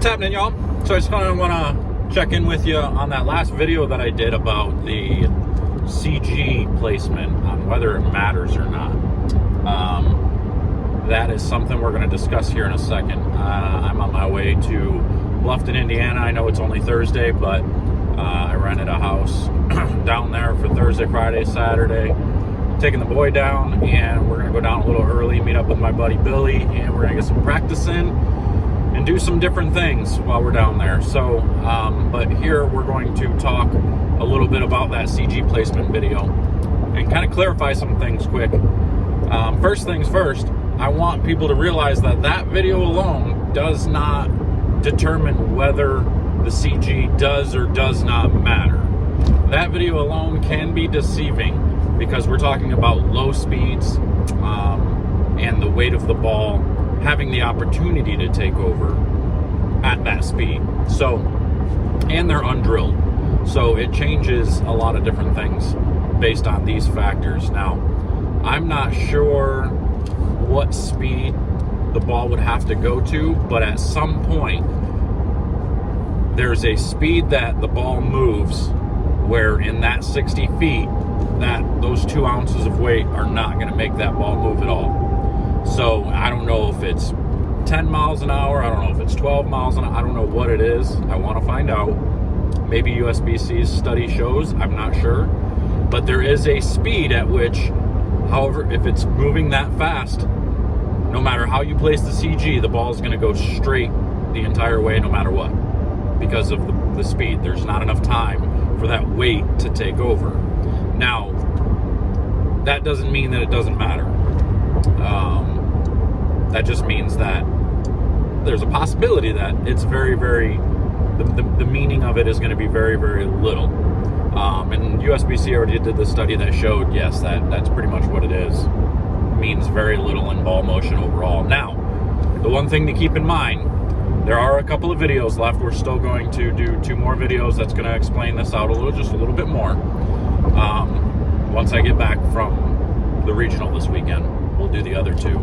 What's happening, y'all? So I just kind of want to check in with you on that last video that I did about the CG placement on whether it matters or not. That is something we're going to discuss here in a second. I'm on my way to Bluffton, Indiana. I know it's only Thursday, but I rented a house down there for Thursday, Friday, Saturday. Taking the boy down, and we're going to go down a little early, meet up with my buddy Billy, and we're going to get some practice in and do some different things while we're down there. So, but here we're going to talk a little bit about that CG placement video and kind of clarify some things quick. First things first, I want people to realize that that video alone does not determine whether the CG does or does not matter. That video alone can be deceiving because we're talking about low speeds and the weight of the ball having the opportunity to take over at that speed. So, and they're undrilled. So it changes a lot of different things based on these factors. Now, I'm not sure what speed the ball would have to go to, but at some point, there's a speed that the ball moves where in that 60 feet, that those 2 ounces of weight are not going to make that ball move at all. So I don't know if it's 10 miles an hour. I don't know if it's 12 miles an hour. I don't know what it is. I want to find out. Maybe USBC's study shows. I'm not sure. But there is a speed at which, however, if it's moving that fast, no matter how you place the CG, the ball is going to go straight the entire way no matter what because of the speed. There's not enough time for that weight to take over. Now, that doesn't mean that it doesn't matter. That just means that there's a possibility that it's very, very, the meaning of it is going to be very, very little. And USBC already did the study that showed, yes, that's pretty much what it is. It means very little in ball motion overall. Now, the one thing to keep in mind, there are a couple of videos left. We're still going to do 2 more videos that's going to explain this out just a little bit more. Once I get back from the regional this weekend, we'll do the other 2.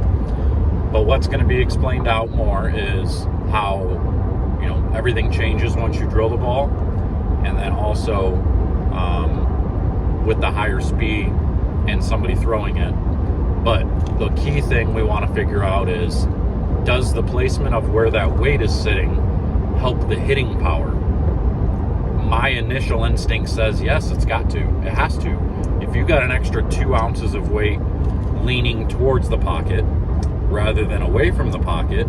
But what's going to be explained out more is how, everything changes once you drill the ball, and then also with the higher speed and somebody throwing it. But the key thing we want to figure out is, does the placement of where that weight is sitting help the hitting power? My initial instinct says yes, it's got to. It has to. If you got an extra 2 ounces of weight leaning towards the pocket rather than away from the pocket,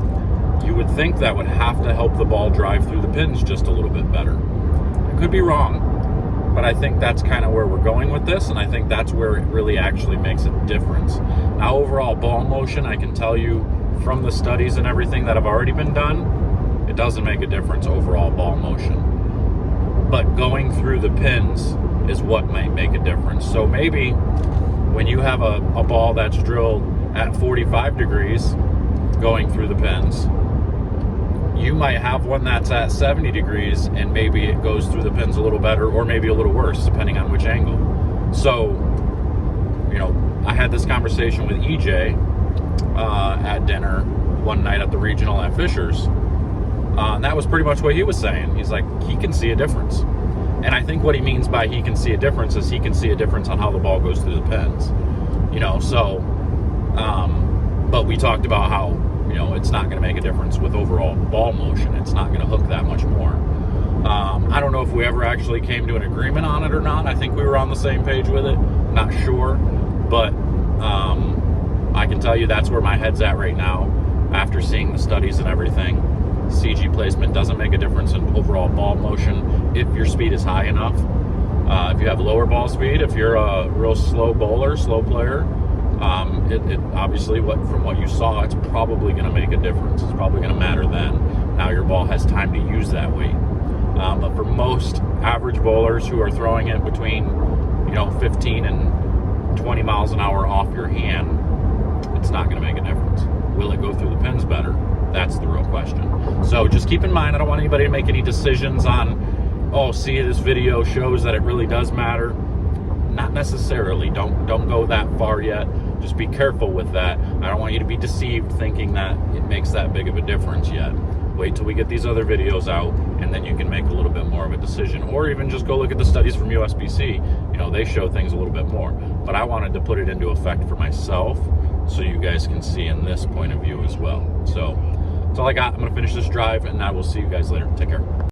you would think that would have to help the ball drive through the pins just a little bit better. I could be wrong, but I think that's kind of where we're going with this, and I think that's where it really actually makes a difference. Now, overall ball motion, I can tell you from the studies and everything that have already been done, it doesn't make a difference overall ball motion. But going through the pins is what might make a difference. So maybe when you have a ball that's drilled at 45 degrees going through the pins, you might have one that's at 70 degrees and maybe it goes through the pins a little better or maybe a little worse depending on which angle. So, I had this conversation with EJ at dinner one night at the regional at Fisher's. And that was pretty much what he was saying. He's like, he can see a difference. And I think what he means by he can see a difference is he can see a difference on how the ball goes through the pins. But we talked about how, it's not going to make a difference with overall ball motion. It's not going to hook that much more. I don't know if we ever actually came to an agreement on it or not. I think we were on the same page with it. Not sure. But I can tell you that's where my head's at right now after seeing the studies and everything. CG placement doesn't make a difference in overall ball motion if your speed is high enough. If you have lower ball speed, if you're a real slow bowler, slow player, it obviously, from what you saw, it's probably going to make a difference. It's probably going to matter then. Now your ball has time to use that weight. But for most average bowlers who are throwing it between 15 and 20 miles an hour off your hand, it's not going to make a difference. Will it go through the pins better? That's the real question. So just keep in mind, I don't want anybody to make any decisions on, this video shows that it really does matter. Not necessarily. Don't go that far yet. Just be careful with that. I don't want you to be deceived thinking that it makes that big of a difference yet. wait till we get these other videos out, and then you can make a little bit more of a decision, or even just go look at the studies from USBC. You know, they show things a little bit more, but I wanted to put it into effect for myself so you guys can see in this point of view as well. So that's all I got. I'm gonna finish this drive, and I will see you guys later. Take care.